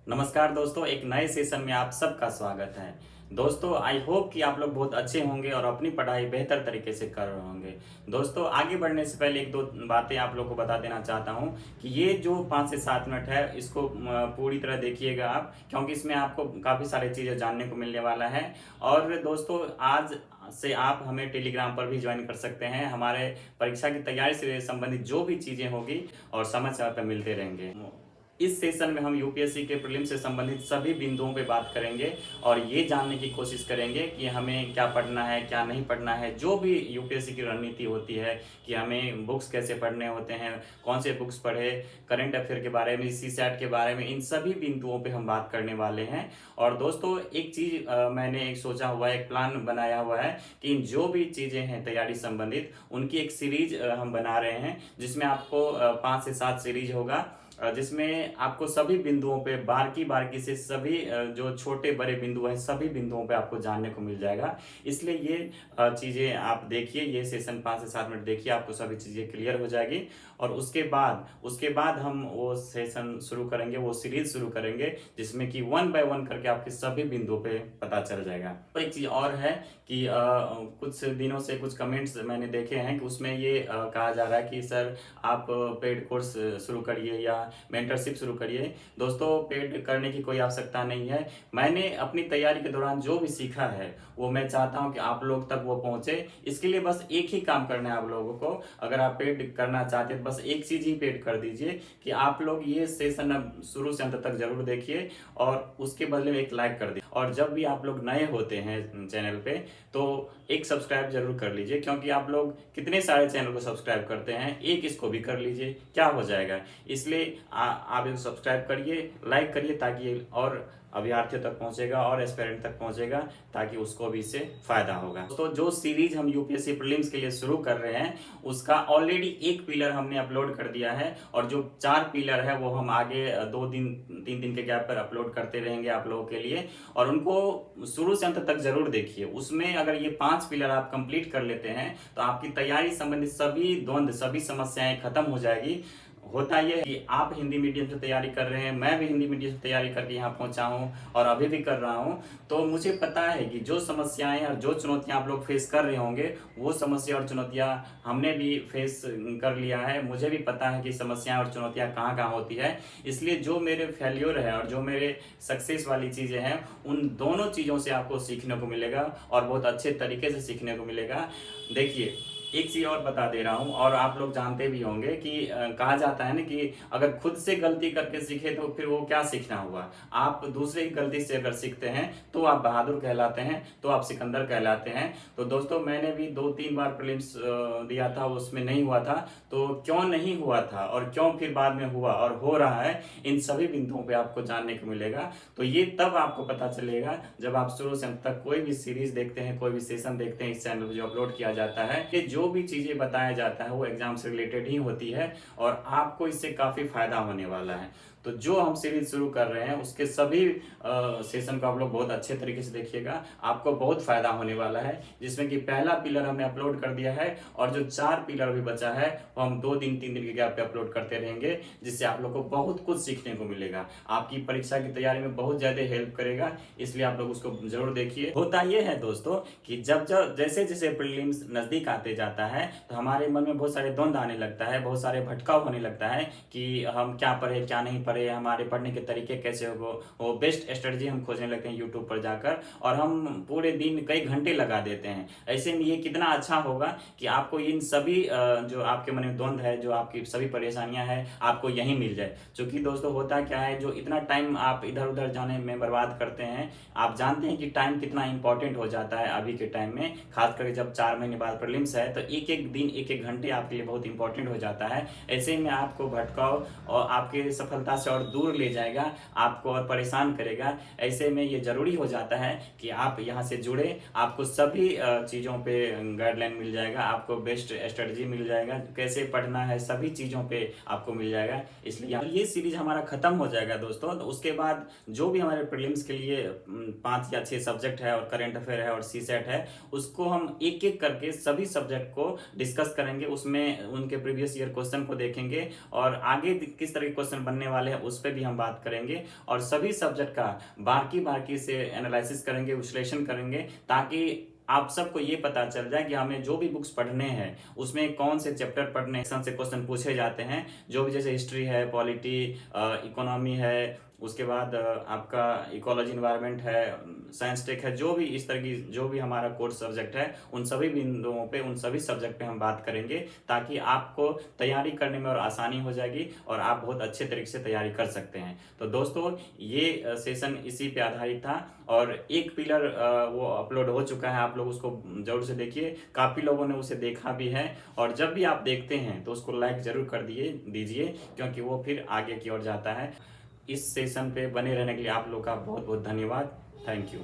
नमस्कार दोस्तों, एक नए सेशन में आप सबका स्वागत है। दोस्तों, आई होप कि आप लोग बहुत अच्छे होंगे और अपनी पढ़ाई बेहतर तरीके से कर रहे होंगे। दोस्तों, आगे बढ़ने से पहले एक दो बातें आप लोग को बता देना चाहता हूं कि ये जो 5 से 7 मिनट है, इसको पूरी तरह देखिएगा आप, क्योंकि इसमें आपको काफ़ी सारी चीज़ें जानने को मिलने वाला है। और दोस्तों, आज से आप हमें टेलीग्राम पर भी ज्वाइन कर सकते हैं। हमारे परीक्षा की तैयारी से संबंधित जो भी चीज़ें होगी और समय समय पर मिलते रहेंगे। इस सेशन में हम यूपीएससी के प्रीलिम से संबंधित सभी बिंदुओं पे बात करेंगे और ये जानने की कोशिश करेंगे कि हमें क्या पढ़ना है, क्या नहीं पढ़ना है। जो भी यूपीएससी की रणनीति होती है कि हमें बुक्स कैसे पढ़ने होते हैं, कौन से बुक्स पढ़े, करंट अफेयर के बारे में, सीसैट के बारे में, इन सभी बिंदुओं पे हम बात करने वाले हैं। और दोस्तों, एक चीज़ मैंने एक सोचा हुआ है, एक प्लान बनाया हुआ है कि इन जो भी चीज़ें हैं तैयारी संबंधित, उनकी एक सीरीज हम बना रहे हैं, जिसमें आपको 5 से 7 सीरीज होगा, जिसमें आपको सभी बिंदुओं पे बारीकी बारीकी से सभी जो छोटे बड़े बिंदु हैं, सभी बिंदुओं पे आपको जानने को मिल जाएगा। इसलिए ये चीज़ें आप देखिए, ये सेशन 5 से 7 मिनट देखिए, आपको सभी चीज़ें क्लियर हो जाएगी। और उसके बाद हम वो सेशन शुरू करेंगे, वो सीरीज शुरू करेंगे, जिसमें कि 1 बाय 1 करके आपके सभी बिंदुओं पे पता चल जाएगा। और एक चीज़ और है कि कुछ दिनों से कुछ कमेंट्स मैंने देखे हैं कि उसमें ये कहा जा रहा है कि सर आप पेड कोर्स शुरू करिए या मेंटरशिप शुरू करिए। दोस्तों, पेड करने की कोई आवश्यकता नहीं है। मैंने अपनी तैयारी के दौरान जो भी सीखा है, वो मैं चाहता हूं कि आप लोग तक वो पहुंचे। इसके लिए बस एक ही काम करना है आप लोगों को। अगर आप पेड करना चाहते हैं, बस एक चीज ही पेड कर दीजिए कि आप लोग ये सेशन अब शुरू से अंत तक जरूर देखिए और उसके बदले में एक लाइक कर दीजिए। और जब भी आप लोग नए होते हैं चैनल पे, तो एक सब्सक्राइब जरूर कर लीजिए, क्योंकि आप लोग कितने सारे चैनल को सब्सक्राइब करते हैं, एक इसको भी कर लीजिए, क्या हो जाएगा। इसलिए आप इसको सब्सक्राइब करिए, लाइक करिए, ताकि ये और अभ्यर्थियों तक पहुंचेगा और एस्पिरेंट तक पहुंचेगा, ताकि उसको भी इससे फायदा होगा। तो जो सीरीज हम यूपीएससी प्रीलिम्स के लिए शुरू कर रहे हैं, उसका ऑलरेडी एक पिलर हमने अपलोड कर दिया है, और जो 4 पिलर है वो हम आगे 2 दिन 3 दिन के गैप पर अपलोड करते रहेंगे आप लोगों के लिए। और उनको शुरू से अंत तक जरूर देखिए। उसमें अगर ये 5 पिलर आप कंप्लीट कर लेते हैं, तो आपकी तैयारी संबंधित सभी द्वंद्व, सभी समस्याएं खत्म हो जाएगी। होता यह है कि आप हिंदी मीडियम से तैयारी कर रहे हैं, मैं भी हिंदी मीडियम से तैयारी करके यहाँ पहुंचा हूँ और अभी भी कर रहा हूँ। तो मुझे पता है कि जो समस्याएं और जो चुनौतियां आप लोग फेस कर रहे होंगे, वो समस्या और चुनौतियां हमने भी फेस कर लिया है। मुझे भी पता है कि समस्याएं और चुनौतियां कहाँ कहाँ होती है। इसलिए जो मेरे फेल्योर है और जो मेरे सक्सेस वाली चीज़ें हैं, उन दोनों चीज़ों से आपको सीखने को मिलेगा और बहुत अच्छे तरीके से सीखने को मिलेगा। देखिए, एक चीज और बता दे रहा हूं, और आप लोग जानते भी होंगे कि कहा जाता है ना कि अगर खुद से गलती करके सीखे तो फिर वो क्या सीखना हुआ। आप दूसरे की गलती से अगर सीखते हैं तो आप बहादुर कहलाते हैं, तो आप सिकंदर कहलाते हैं। तो दोस्तों, मैंने भी 2-3 बार प्रीलिम्स दिया था, उसमें नहीं हुआ था। तो क्यों नहीं हुआ था और क्यों फिर बाद में हुआ और हो रहा है, इन सभी बिंदुओं पे आपको जानने को मिलेगा। तो ये तब आपको पता चलेगा जब आप शुरू से अंत तक कोई भी सीरीज देखते हैं, कोई भी सेशन देखते हैं इस चैनल पर जो अपलोड किया जाता है, कि जो भी चीजें बताया जाता है वो एग्जाम से रिलेटेड ही होती है और आपको इससे काफी फायदा होने वाला है। तो जो हम सीरीज शुरू कर रहे हैं, उसके सभी सेशन को आप लोग बहुत अच्छे तरीके से देखिएगा, आपको बहुत फायदा होने वाला है। जिसमें कि पहला पिलर हमने अपलोड कर दिया है, और जो 4 पिलर भी बचा है वो हम 2 दिन 3 दिन के गैप पे अपलोड करते रहेंगे, जिससे आप लोग को बहुत कुछ सीखने को मिलेगा, आपकी परीक्षा की तैयारी में बहुत ज्यादा हेल्प करेगा। इसलिए आप लोग उसको जरूर देखिए। होता यह है दोस्तों कि जब जब जैसे जैसे प्रीलिम्स नजदीक आते जाता है, तो हमारे मन में बहुत सारे द्वंद्व आने लगता है, बहुत सारे भटकाव होने लगता है कि हम क्या पढ़े क्या नहीं पढ़े, हमारे पढ़ने के तरीके कैसे हो। वो बेस्ट स्ट्रेटजी हम खोजने लगते हैं यूट्यूब पर जाकर, और हम पूरे दिन कई घंटे लगा देते हैं। ऐसे में ये कितना अच्छा होगा कि आपको इन सभी जो आपके मन में द्वंद्व है, जो आपकी सभी परेशानियां हैं, आपको यहीं मिल जाए। क्योंकि दोस्तों, होता क्या है, जो इतना टाइम आप इधर उधर जाने में बर्बाद करते हैं, आप जानते हैं कि टाइम कितना इंपॉर्टेंट हो जाता है अभी के टाइम में, खास करके जब 4 महीने बाद प्रीलिम्स है, तो एक एक दिन एक एक घंटे आपके लिए बहुत इंपॉर्टेंट हो जाता है। ऐसे में आपको भटकाव और आपके सफलता से और दूर ले जाएगा, आपको और परेशान करेगा। ऐसे में ये जरूरी हो जाता है कि आप यहाँ से जुड़े, आपको सभी चीज़ों पे गाइडलाइन मिल जाएगा, आपको बेस्ट स्ट्रेटजी मिल जाएगा, कैसे पढ़ना है सभी चीज़ों पे आपको मिल जाएगा। इसलिए ये सीरीज हमारा खत्म हो जाएगा दोस्तों। तो उसके बाद जो भी हमारे प्रीलिम्स के लिए 5 या 6 सब्जेक्ट है और करेंट अफेयर है और सीसेट है, उसको हम एक एक करके सभी सब्जेक्ट को डिस्कस करेंगे। उसमें उनके प्रीवियस ईयर क्वेश्चन को देखेंगे और आगे किस तरह के क्वेश्चन बनने वाले है उस पर भी हम बात करेंगे, और सभी सब्जेक्ट का बारीकी बारीकी से एनालिसिस करेंगे, विश्लेषण करेंगे, ताकि आप सबको ये पता चल जाए कि हमें जो भी बुक्स पढ़ने हैं उसमें कौन से चैप्टर पढ़ने से क्वेश्चन पूछे जाते हैं। जो भी जैसे हिस्ट्री है, पॉलिटी, इकोनॉमी है, उसके बाद आपका इकोलॉजी इन्वायरमेंट है, साइंस टेक है, जो भी इस तरह की जो भी हमारा कोर्स सब्जेक्ट है उन सभी बिंदुओं पे, उन सभी सब्जेक्ट पे हम बात करेंगे, ताकि आपको तैयारी करने में और आसानी हो जाएगी और आप बहुत अच्छे तरीके से तैयारी कर सकते हैं। तो दोस्तों ये सेशन इसी पे आधारित था, और एक पिलर वो अपलोड हो चुका है, आप लोग उसको जरूर से देखिए। काफ़ी लोगों ने उसे देखा भी है, और जब भी आप देखते हैं तो उसको लाइक जरूर कर दीजिए, क्योंकि वो फिर आगे की ओर जाता है। इस सेशन पे बने रहने के लिए आप लोग का बहुत बहुत धन्यवाद। Thank you.